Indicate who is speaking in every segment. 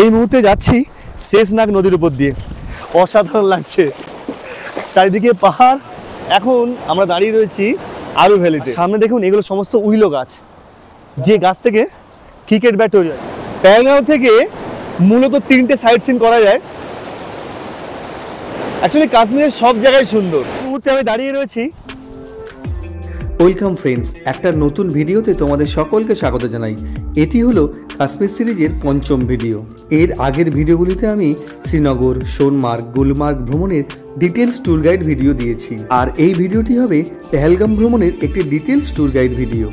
Speaker 1: এই মুহূর্তে যাচ্ছি শেষনাগ নদীর উপর দিয়ে, অসাধারণ লাগছে, চারিদিকে পাহাড়। এখন আমরা দাঁড়িয়ে রয়েছি আরু ভ্যালিতে। সামনে দেখুন এগুলো সমস্ত উইলো গাছ, যে গাছ থেকে ক্রিকেট ব্যাট তৈরি হয়। পেহেলগাঁও থেকে মূলত 3টে সাইট সিন করা যায়। অ্যাকচুয়ালি কাশ্মীরের সব জায়গায় সুন্দর। এই মুহূর্তে আমি দাঁড়িয়ে রয়েছি।
Speaker 2: ওয়েলকাম ফ্রেন্ডস, একটা নতুন ভিডিওতে তোমাদের সকলকে স্বাগত জানাই। এটি হলো কাশ্মীর সিরিজের 5ম ভিডিও। এর আগের ভিডিওগুলিতে আমি শ্রীনগর, সোনমার্গ, গুলমার্গ ভ্রমণের ডিটেলস ট্যুর গাইড ভিডিও দিয়েছি, আর এই ভিডিওটি হবে পেহেলগাম ভ্রমণের একটি ডিটেলস ট্যুর গাইড ভিডিও।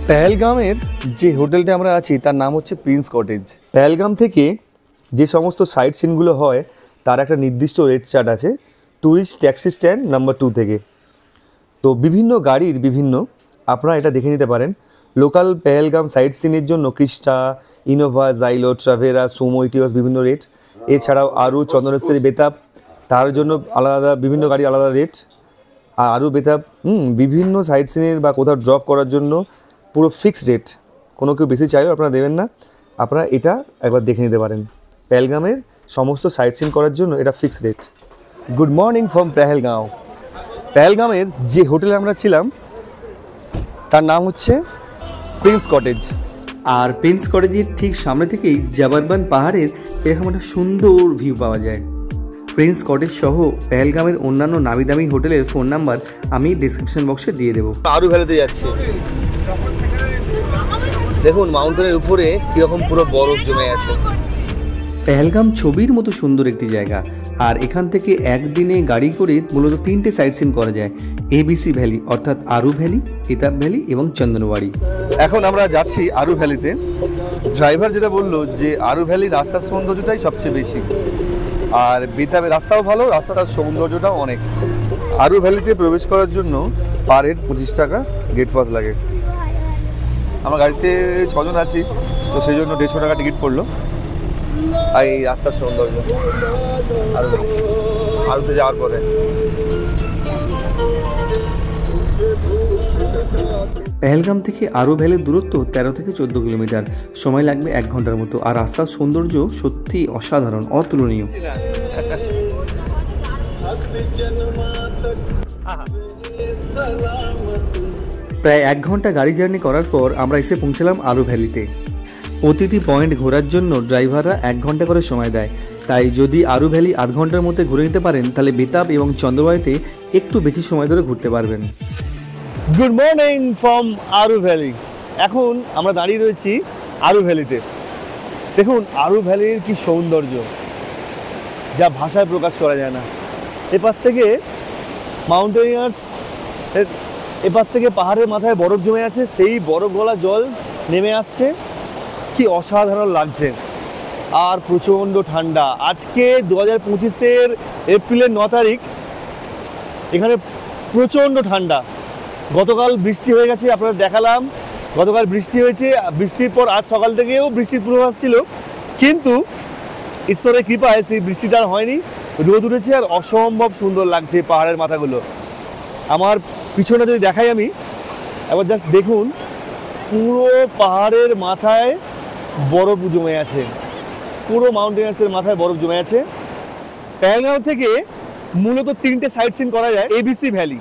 Speaker 1: পেহেলগামের যে হোটেলটা আমরা আছি তার নাম হচ্ছে প্রিন্স কটেজ। পেহেলগাম থেকে যে সমস্ত সাইট সিনগুলো হয় তার একটা নির্দিষ্ট রেট চার্ট আছে ট্যুরিস্ট ট্যাক্সি স্ট্যান্ড নাম্বার 2 থেকে। তো বিভিন্ন গাড়ির বিভিন্ন আপনারা এটা দেখে নিতে পারেন। লোকাল পেহেলগাম সাইট সিনের জন্য Crysta, Innova, Xylo, Tavera, Sumo, Etios বিভিন্ন রেট। এছাড়াও আরু, চন্দনেশ্বরী, বেতাব তার জন্য আলাদা বিভিন্ন গাড়ি আলাদা রেট। আর আরু, বেতাব বিভিন্ন সাইট সিনের বা কোথাও ড্রপ করার জন্য পুরো ফিক্সড রেট, কোনো কেউ বেশি চাইলেও আপনারা দেবেন না। আপনারা এটা একবার দেখে নিতে পারেন। পেহেলগামের সমস্ত সাইট সিন করার জন্য এটা fixed rate. Good morning from Pahalgam. পেহেলগামের যে হোটেলে আমরা ছিলাম তার নাম হচ্ছে প্রিন্স কটেজ।
Speaker 2: আর প্রিন্স কটেজের ঠিক সামনে থেকেই জাবারবান পাহাড়ের এরকম একটা সুন্দর ভিউ পাওয়া যায়। প্রিন্স কটেজ সহ পেহেলগামের অন্যান্য নামি দামি হোটেলের ফোন নাম্বার আমি ডিসক্রিপশন বক্সে দিয়ে দেবো।
Speaker 1: আরু ভ্যালিতে যাচ্ছে, দেখুন মাউন্টেনের উপরে কীরকম পুরো বরফ জমে আছে।
Speaker 2: পেহেলগাম ছবির মতো সুন্দর একটি জায়গা, আর এখান থেকে একদিনে গাড়ি করে মূলত 3টে সাইট সিন করা যায়। ABC ভ্যালি অর্থাৎ আরু ভ্যালি, বেতাব ভ্যালি এবং চন্দনওয়াড়ি।
Speaker 1: এখন আমরা যাচ্ছি আরু ভ্যালিতে। ড্রাইভার যেটা বললো যে আরু ভ্যালির রাস্তার সৌন্দর্যটাই সবচেয়ে বেশি, আর বেতাবের রাস্তাও ভালো, রাস্তাটার সৌন্দর্যটাও অনেক। আরু ভ্যালিতে প্রবেশ করার জন্য পার হেড 25 টাকা গেট পাস লাগে। আমরা গাড়িতে 6 জন আছি, তো সেই জন্য 150 টাকা টিকিট পড়লো। আর এই রাস্তার সৌন্দর্য আরুতে যাওয়ার পরে।
Speaker 2: পেহেলগাম থেকে আরু ভ্যালির দূরত্ব 13 থেকে 14 কিলোমিটার, সময় লাগবে 1 ঘন্টার মতো। আর রাস্তার সৌন্দর্য সত্যি অসাধারণ, অতুলনীয়। প্রায় 1 ঘন্টা গাড়ি জার্নি করার পর আমরা এসে পৌঁছলাম আরু ভ্যালিতে। প্রতিটি পয়েন্ট ঘোরার জন্য ড্রাইভাররা 1 ঘন্টা করে সময় দেয়, তাই যদি আরু ভ্যালি আধ ঘন্টার মধ্যে ঘুরে নিতে পারেন তাহলে বেতাব এবং চন্দ্রবাড়িতে একটু বেশি সময় ধরে ঘুরতে পারবেন।
Speaker 1: Good morning from Aru valley. এখন আমরা দাঁড়িয়ে রয়েছি আরু ভ্যালিতে। দেখুন আরু ভ্যালির কি সৌন্দর্য, যা ভাষায় প্রকাশ করা যায় না। এপাশ থেকে মাউন্টেনিয়ার্স, এপাশ থেকে পাহাড়ের মাথায় বরফ জমে আছে, সেই বরফ গলা জল নেমে আসছে, কি অসাধারণ লাগছে। আর প্রচণ্ড ঠান্ডা। আজকে 2025-এর এপ্রিলের 9 তারিখ, এখানে প্রচণ্ড ঠান্ডা। গতকাল বৃষ্টি হয়ে গেছে, আপনারা দেখালাম গতকাল বৃষ্টি হয়েছে। বৃষ্টির পর আজ সকাল থেকেও বৃষ্টির পূর্বাভাস ছিল, কিন্তু ঈশ্বরের কৃপায় সেই বৃষ্টিটা আর হয়নি, রোদ উঠেছে। আর অসম্ভব সুন্দর লাগছে পাহাড়ের মাথাগুলো। আমার পিছনে যদি দেখাই আমি একবার, জাস্ট দেখুন পুরো পাহাড়ের মাথায় বরফ জমে আছে, পুরো মাউন্টেনার্সের মাথায় বরফ জমে আছে। পেহেলগাঁও থেকে মূলত 3টে সাইট সিন করা যায়। ABC ভ্যালি,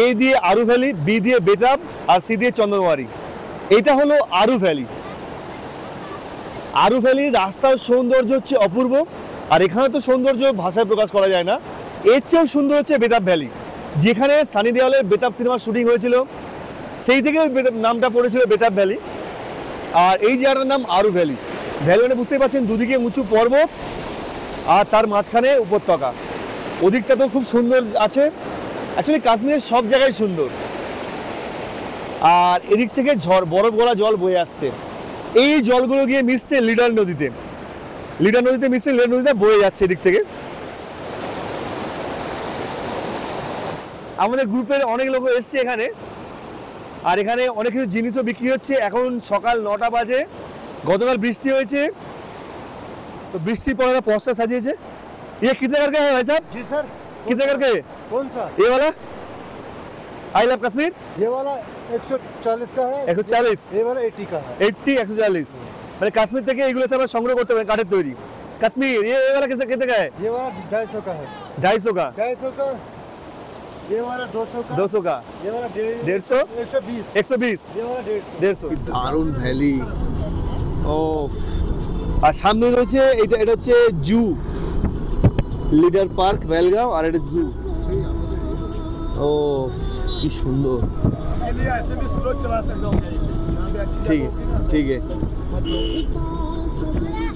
Speaker 1: A দিয়ে আরু ভ্যালি, B দিয়ে বেতাব, আর C দিয়ে চন্দনওয়াড়ি। এটা হলো আরু ভ্যালি। আরু ভ্যালির রাস্তার সৌন্দর্য হচ্ছে অপূর্ব, আর এখানে তো সৌন্দর্য ভাষায় প্রকাশ করা যায় না। এর চেয়েও সুন্দর হচ্ছে বেতাব ভ্যালি, যেখানে সানি দেওয়ালের বেতাব সিনেমার শুটিং হয়েছিল, সেই থেকে নামটা পড়েছিল বেতাব ভ্যালি। আর এই জায়গাটার নাম আরু ভ্যালি। ভ্যালি মানে বুঝতেই পারছেন, দুদিকে উঁচু পর্বত আর তার মাঝখানে উপত্যকা। ওদিকটা তো খুব সুন্দর আছে। অ্যাকচুয়ালি কাশ্মীরের সব জায়গায় সুন্দর। আর এদিক থেকে বরফ গলা জল বয়ে আসছে। এই জলগুলো গিয়ে মিশছে লিডার নদীতে, লিডার নদীতে মিশছে, লিডার নদীতে বয়ে যাচ্ছে এদিক থেকে। আমাদের গ্রুপের অনেক লোক এসছে এখানে, আর এখানে অনেক কিছু জিনিসও বিক্রি হচ্ছে। এখন সকাল 9টা বাজে। গতকাল বৃষ্টি হয়েছে, তো বৃষ্টির পর একটা পোস্টার সাজিয়েছে। ये कितने करके है भाई साहब?
Speaker 3: जी सर।
Speaker 1: कितने करके?
Speaker 3: कौन सा?
Speaker 1: ये वाला आई लव कश्मीर,
Speaker 3: ये वाला 140 का है।
Speaker 1: 140,
Speaker 3: ये वाला 80 का है।
Speaker 1: 80, 140। মানে কাশ্মীর থেকে এইগুলো সব আমরা সংগ্রহ করতে পারি, কাঠের তৈরি। কাশ্মীর ये वाला कैसे कितने का है?
Speaker 3: ये वाला 250 का है।
Speaker 1: 250 का,
Speaker 3: 250 का। ये वाला 200 का।
Speaker 1: 200 का,
Speaker 3: ये वाला
Speaker 1: 150,
Speaker 3: 120।
Speaker 1: 120,
Speaker 3: ये वाला 150।
Speaker 1: 150। দারুণ ভ্যালি। ও আর সামনে রয়েছে এটা, এটা হচ্ছে জু, লিডার পার্ক বেলগাঁও, আর এটা জু। ও কি সুন্দর।
Speaker 3: ऐसे भी स्लो चला सकता हूँ यहाँ पे अच्छी
Speaker 1: ঠিক ঠিক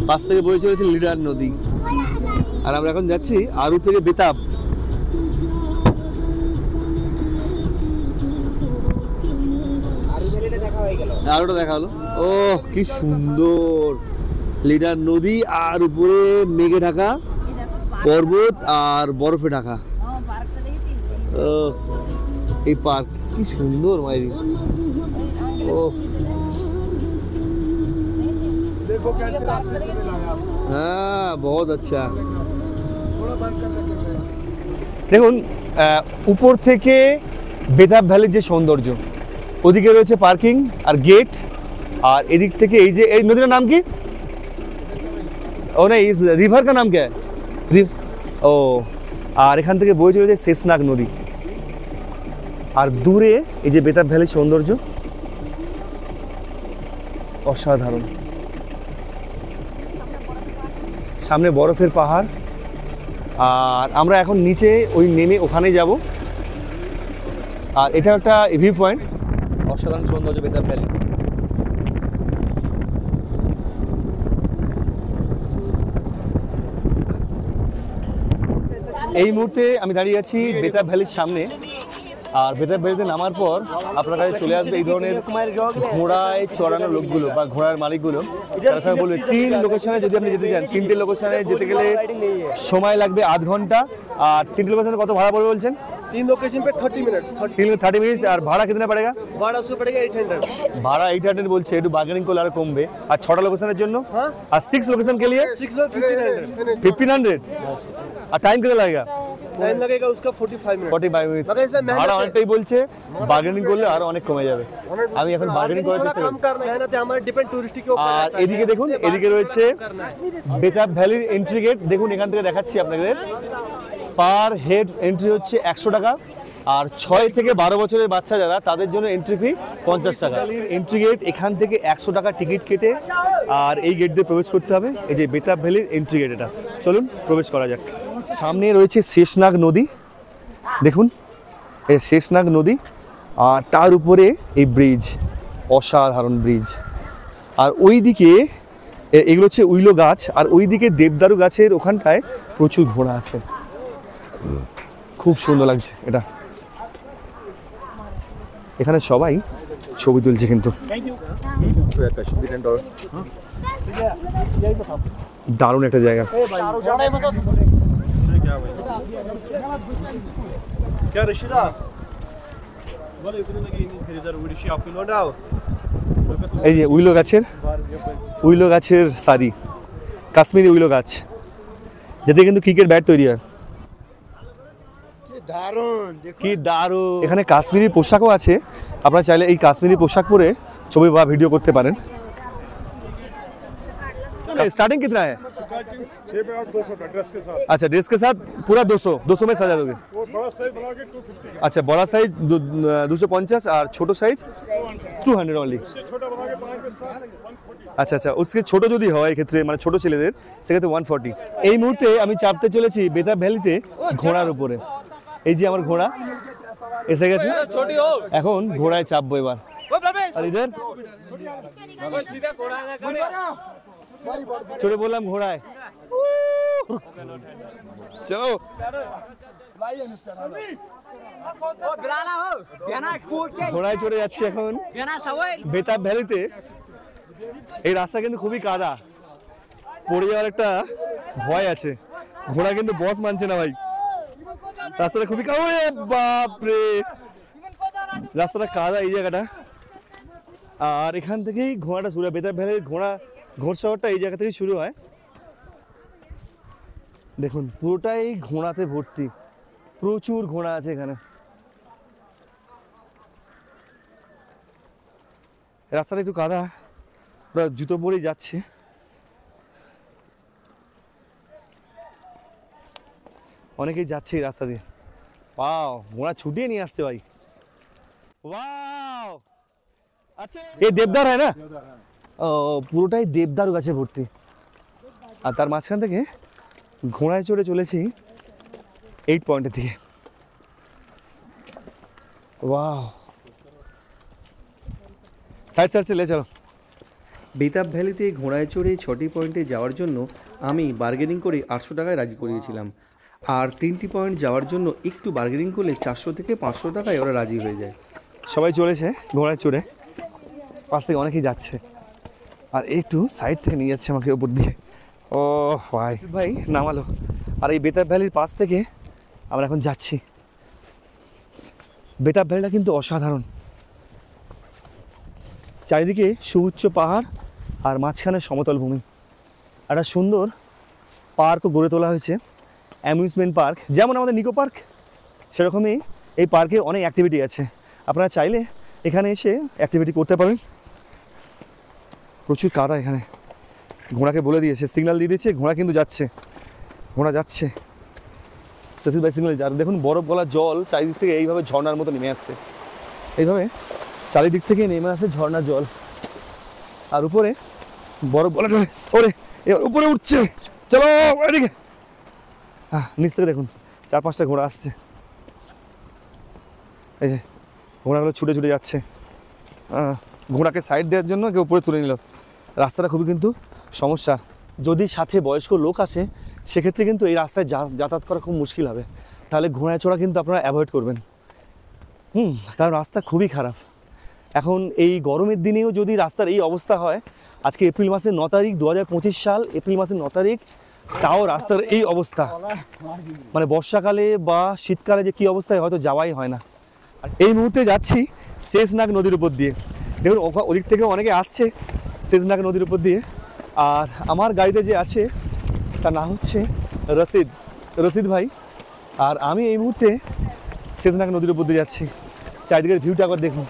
Speaker 1: পাশ থেকে বয়ে চলেছে লিডার নদী, আর আমরা এখন যাচ্ছি আরু থেকে বেতাব। আরোটা দেখা হলো। ও কি সুন্দর লিডার নদী, আর উপরে মেঘে ঢাকা পর্বত আর বরফে ঢাকা। ও এই পার্ক কি সুন্দর মাইরি। ও
Speaker 3: देखो कैसे रास्ते से मिलाया आपको।
Speaker 1: হ্যাঁ বহুত আচ্ছা।
Speaker 3: थोड़ा बंद करना कैमरा।
Speaker 1: দেখুন উপর থেকে বেতাব ভ্যালির যে সৌন্দর্য, ওদিকে রয়েছে পার্কিং আর গেট, আর এদিক থেকে এই যে এই নদীটার নাম কি? ও না, ইস রিভার কা নাম क्या है? ও আর এখান থেকে বয়ে চলেছে শেষনাগ নদী, আর দূরে এই যে বেতাব ভ্যালির সৌন্দর্য অসাধারণ। সামনে বরফের পাহাড়, আর আমরা এখন নিচে ওই নেমে ওখানে যাব। আর এটা একটা ভিউ পয়েন্ট, অসাধারণ সৌন্দর্য বেতাব ভ্যালি। এই মুহূর্তে আমি দাঁড়িয়ে আছি বেতাব ভ্যালির সামনে, আর বেতাব ভ্যালিতে নামার পর আপনার কাছে চলে আসবে এই ধরনের ঘোড়ায় চড়ানো লোকগুলো বা ঘোড়ার মালিকগুলো। তারা সবাই বলবে 3 লোকেশনে যদি আপনি যেতে চান, 3টে লোকেশনে যেতে গেলে সময় লাগবে 8 ঘন্টা। আর 3টে লোকেশনে কত ভাড়া পড়বে বলছেন?
Speaker 3: 3 लोकेशन पे 30 मिनट्स।
Speaker 1: 30 मिनट। আর ভাড়া कितना पड़ेगा?
Speaker 3: भाड़ा उससे पड़ेगा 800।
Speaker 1: भाड़ा 800 বলছে, একটু বার্গেনিং করলে আরো কমবে। আর 6টা লোকেশনের জন্য?
Speaker 3: हाँ
Speaker 1: আর 6 লোকেশন के लिए
Speaker 3: 6 और 1500।
Speaker 1: 1500। আর টাইম कितना लगेगा?
Speaker 3: टाइम लगेगा उसका 45 मिनट।
Speaker 1: 45 মিনিট।
Speaker 3: मगर इसमें मेहनत
Speaker 1: ভাড়া
Speaker 3: है।
Speaker 1: অনেকটাই বলছে, বার্গেনিং করলে আরো অনেক কমে যাবে। আমি এখন বার্গেনিং করার
Speaker 3: थोड़ा
Speaker 1: চেষ্টা
Speaker 3: कम
Speaker 1: করছি।
Speaker 3: करना है ना, तो हमारे डिपेंड टूरिस्ट के ऊपर
Speaker 1: আর
Speaker 3: रहता है।
Speaker 1: এদিকে দেখুন, এদিকে রয়েছে বেতাব ভ্যালির এন্ট্রি গেট। দেখুন এখান থেকে দেখাচ্ছি আপনাদের, পার হেড এন্ট্রি হচ্ছে 100 টাকা, আর 6 থেকে 12 বছরের বাচ্চা যারা, তাদের জন্য এন্ট্রি ফি 50 টাকা। এন্ট্রি গেট এখান থেকে 100 টাকা টিকিট কেটে আর এই গেট দিয়ে প্রবেশ করতে হবে। এই যে বেতাব ভ্যালির এন্ট্রি গেট, এটা চলুন প্রবেশ করা যাক। সামনে রয়েছে শেষনাগ নদী, দেখুন এই শেষনাগ নদী, আর তার উপরে এই ব্রিজ, অসাধারণ ব্রিজ। আর ওই দিকে এগুলো হচ্ছে উইলো গাছ, আর ওই দিকে দেবদারু গাছের ওখানটায় প্রচুর ঘোড়া আছে, খুব সুন্দর লাগছে এটা। এখানে সবাই ছবি তুলছে কিন্তু। দারুণ একটা জায়গা।
Speaker 3: क्या ऋषिदा बोले इतने लगी फिर इधर ऋषि आपको लौटाओ।
Speaker 1: এই যে উইলো গাছের সারি, কাশ্মীরি উইলো গাছ, যাতে কিন্তু ক্রিকেট ব্যাট তৈরি হয়।
Speaker 3: दारुण
Speaker 1: কি দারুণ। এখানে কাশ্মীরি পোশাকও আছে, আপনারা চাইলে এই কাশ্মীরি পোশাক পরে ছবি বা ভিডিও করতে পারেন। स्टार्टिंग कितना है?
Speaker 3: 6 पे 200 का ड्रेस के साथ।
Speaker 1: अच्छा ड्रेस के साथ पूरा 200 में सजा दोगे?
Speaker 3: वो बड़ा साइज बना के 250
Speaker 1: अच्छा बड़ा साइज 250 और छोटो साइज 200 অনলি।
Speaker 3: से छोटा बना के 5 के साथ 140।
Speaker 1: আচ্ছা আচ্ছা, उसके ছোট যদি হয় এক্ষেত্রে, মানে ছোট ছেলেদের, সেক্ষেত্রে 140। এই মুহূর্তে আমি চাপতে চলেছি বেতাব ভ্যালিতে ঘোড়ার উপরে। এই যে আমার ঘোড়া এসে গেছে, এখন ঘোড়ায় চাপবো এবার। আর ইধার চড়ে বললাম ঘোড়ায়, চলো। ঘোড়ায় চড়ে যাচ্ছি এখন বেতাব ভ্যালিতে। এই রাস্তা কিন্তু খুবই কাদা, পড়ে যাওয়ার একটা ভয় আছে। ঘোড়া কিন্তু বস মানছে না ভাই, রাস্তাটা খুবই কাদা। বাপরে, রাস্তাটা কাদা এই জায়গাটা। আর এখান থেকেই ঘোড়াটা শুরু হয়, বেতাব ভ্যালির ঘোড় শহরটা এই জায়গা থেকেই শুরু হয়। দেখুন পুরোটাই ঘোড়াতে ভর্তি, প্রচুর ঘোড়া আছে এখানে। রাস্তাটা একটু কাদা, ওরা জুতো পরেই যাচ্ছে। অনেকেই যাচ্ছে এই রাস্তা দিয়ে। ওয়াও, ঘোড়া ছুটিয়ে নিয়ে আসছে ভাই। ওয়াও, আচ্ছা এই দেবদার হয় না? ও, পুরোটাই দেবদারু গাছে ভর্তি। আর তার মাঝখান থেকে ঘোড়ায় চড়ে চলেছি 8 পয়েন্টের দিকে। ওয়াও, সাইড সাইড লে চলো।
Speaker 2: বেতাব ভ্যালিতে ঘোড়ায় চড়ে 6টি পয়েন্টে যাওয়ার জন্য আমি বার্গেনিং করে 800 টাকায় রাজি করিয়েছিলাম, আর 3টি পয়েন্ট যাওয়ার জন্য একটু বার্গেনিং করলে 400 থেকে 500 টাকায় ওরা রাজি হয়ে যায়।
Speaker 1: সবাই চলেছে ঘোড়ায় চড়ে, পাশ থেকে অনেকেই যাচ্ছে, আর একটু সাইড থেকে নিয়ে যাচ্ছে আমাকে ওপর দিয়ে। ও ভাই, ভাই নামালো। আর এই বেতাব ভ্যালির পাশ থেকে আমরা এখন যাচ্ছি। বেতাব ভ্যালিটা কিন্তু অসাধারণ। চারিদিকে সুউচ্চ পাহাড় আর মাঝখানে সমতল ভূমি। একটা সুন্দর পার্কও গড়ে তোলা হয়েছে, অ্যামিউজমেন্ট পার্ক। যেমন আমাদের নিকো পার্ক, সেরকমই এই পার্কে অনেক অ্যাক্টিভিটি আছে। আপনারা চাইলে এখানে এসে অ্যাক্টিভিটি করতে পারেন। প্রচুর কাদা এখানে। ঘোড়াকে বলে দিয়েছে, সিগন্যাল দিয়ে দিয়েছে, ঘোড়া কিন্তু যাচ্ছে, ঘোড়া যাচ্ছে। সেসিল বাই সিগন্যাল যার দেখুন বরফ গলা জল চারিদিক থেকে এইভাবে ঝর্ণার মতো নেমে আসছে। এইভাবে চারিদিক থেকে নেমে আসে ঝর্ণার জল, আর উপরে বরফ গলা জল। ওরে, এবার উপরে উঠছে, চলো এদিকে। হ্যাঁ, নিচ থেকে দেখুন 4-5টা ঘোড়া আসছে। এই যে ঘোড়াগুলো ছুটে ছুটে যাচ্ছে। ঘোড়াকে সাইড দেওয়ার জন্য কেউ উপরে তুলে নিল। রাস্তাটা খুবই কিন্তু সমস্যা। যদি সাথে বয়স্ক লোক আসে সেক্ষেত্রে কিন্তু এই রাস্তায় যাতায়াত করা খুব মুশকিল হবে। তাহলে ঘোড়ায় চড়া কিন্তু আপনারা অ্যাভয়েড করবেন। কারণ রাস্তা খুবই খারাপ। এখন এই গরমের দিনেও যদি রাস্তার এই অবস্থা হয়, আজকে এপ্রিল মাসের 9 তারিখ 2025 সাল, এপ্রিল মাসের 9 তারিখ, তাও রাস্তার এই অবস্থা, মানে বর্ষাকালে বা শীতকালে যে কী অবস্থায় হয়তো যাওয়াই হয় না। এই মুহূর্তে যাচ্ছি শেষনাগ নদীর উপর দিয়ে। দেখুন ওদিক থেকে অনেকে আসছে শেষনাগ নদীর উপর দিয়ে। আর আমার গাড়িতে যে আছে তার নাম হচ্ছে রশিদ ভাই। আর আমি এই মুহূর্তে শেষনাগ নদীর উপর দিয়ে যাচ্ছি। চারিদিকের ভিউটা একবার দেখুন।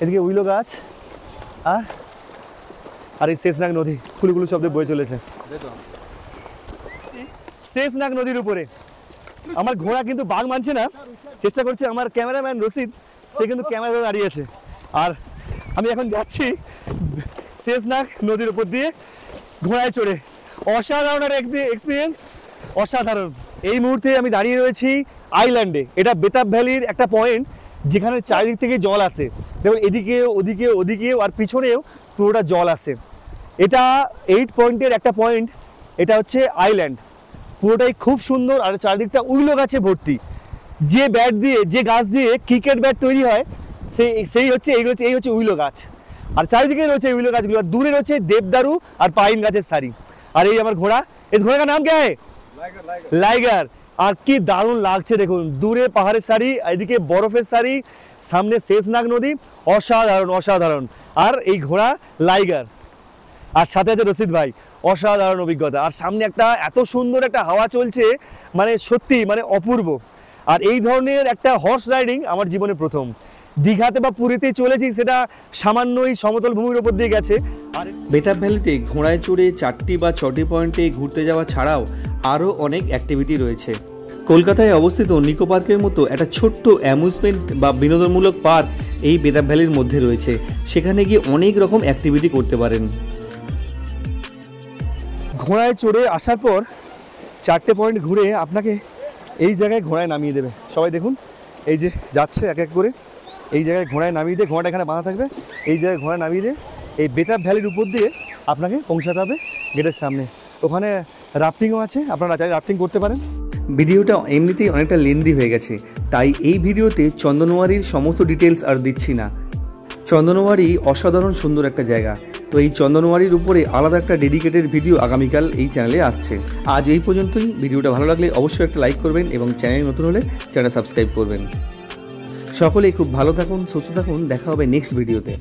Speaker 1: এদিকে উইলো গাছ আর এই শেষনাগ নদী কুলুকুলু শব্দে বয়ে চলেছে শেষনাগ নদীর উপরে। আমার ঘোড়া কিন্তু বাঘ মানছে না, চেষ্টা করছে। আমার ক্যামেরাম্যান রশিদ, সে কিন্তু ক্যামেরা দাঁড়িয়ে আছে। আর আমি এখন যাচ্ছি শেষনাগ নদীর উপর দিয়ে ঘোড়ায় চড়ে। অসাধারণ একটা এক্সপিরিয়েন্স, অসাধারণ। এই মুহূর্তে আমি দাঁড়িয়ে রয়েছি আইল্যান্ডে। এটা বেতাব ভ্যালির একটা পয়েন্ট যেখানে চারিদিক থেকে জল আসে। দেখুন এদিকেও ওদিকে ওদিকেও আর পিছনেও পুরোটা জল আসে। এটা 8 পয়েন্টের একটা পয়েন্ট। এটা হচ্ছে আইল্যান্ড, পুরোটাই খুব সুন্দর। আর চারিদিকটা উইলো গাছে ভর্তি। যে ব্যাট দিয়ে, যে গাছ দিয়ে ক্রিকেট ব্যাট তৈরি হয়, এই হচ্ছে উইলো গাছ। আর চারিদিকে রয়েছে উইলো গাছগুলো। আর দূরে রয়েছে দেবদারু আর পাইন গাছের সারি। আর এই আমার ঘোড়া, এই ঘোড়ার নাম কে? লাইগার। আর কি দারুণ লাগছে দেখুন, দূরে পাহাড়ের সারি, এদিকে বরফের সারি, সামনে শেষনাগ নদী। অসাধারণ অসাধারণ। আর এই ঘোড়া লাইগার, আর সাথে আছে রশিদ ভাই। অসাধারণ অভিজ্ঞতা। আর সামনে একটা এত সুন্দর একটা হাওয়া চলছে, মানে সত্যি মানে অপূর্ব। আর এই ধরনের একটা হর্স রাইডিং আমার জীবনে প্রথম। দীঘাতে বা পুরীতে চলেছি, সেটা সামান্যই সমতল ভূমির উপর দিয়ে গেছে। আর
Speaker 2: বেতাব ভ্যালিতে ঘোড়ায় চড়ে 4টি বা 6টি পয়েন্টে ঘুরতে যাওয়া ছাড়াও আরও অনেক অ্যাক্টিভিটি রয়েছে। কলকাতায় অবস্থিত নিকো পার্কের মতো একটা ছোট্ট অ্যামিউজমেন্ট বা বিনোদনমূলক পার্ক এই বেতাব ভ্যালির মধ্যে রয়েছে। সেখানে গিয়ে অনেক রকম অ্যাক্টিভিটি করতে পারেন।
Speaker 1: ঘোড়ায় চড়ে আসার পর 4টে পয়েন্ট ঘুরে আপনাকে এই জায়গায় ঘোড়ায় নামিয়ে দেবে। সবাই দেখুন, এই যে যাচ্ছে এক এক করে। এই জায়গায় ঘোড়ায় নামিয়ে দিয়ে, ঘোড়াটা এখানে বাঁধা থাকবে, এই জায়গায় ঘোড়ায় নামিয়ে দিয়ে এই বেতাব ভ্যালির উপর দিয়ে আপনাকে পৌঁছাতে হবে গেটের সামনে। ওখানে রাফটিংও আছে, আপনারা চাইলে রাফটিং করতে পারেন।
Speaker 2: ভিডিওটা এমনিতেই অনেকটা লেন্দি হয়ে গেছে, তাই এই ভিডিওতে চন্দনওয়ারির সমস্ত ডিটেলস আর দিচ্ছি না। চন্দনওয়ারি অসাধারণ সুন্দর একটা জায়গা। তো এই চন্দনওয়ারির উপরে আলাদা একটা ডেডিকেটেড ভিডিও আগামীকাল এই চ্যানেলে আসছে। আজ এই পর্যন্তই। ভিডিওটা ভালো লাগলে অবশ্যই একটা লাইক করবেন এবং চ্যানেল নতুন হলে চ্যানেল সাবস্ক্রাইব করবেন। সকলেই খুব ভালো থাকুন, সুস্থ থাকুন। দেখা হবে নেক্সট ভিডিওতে।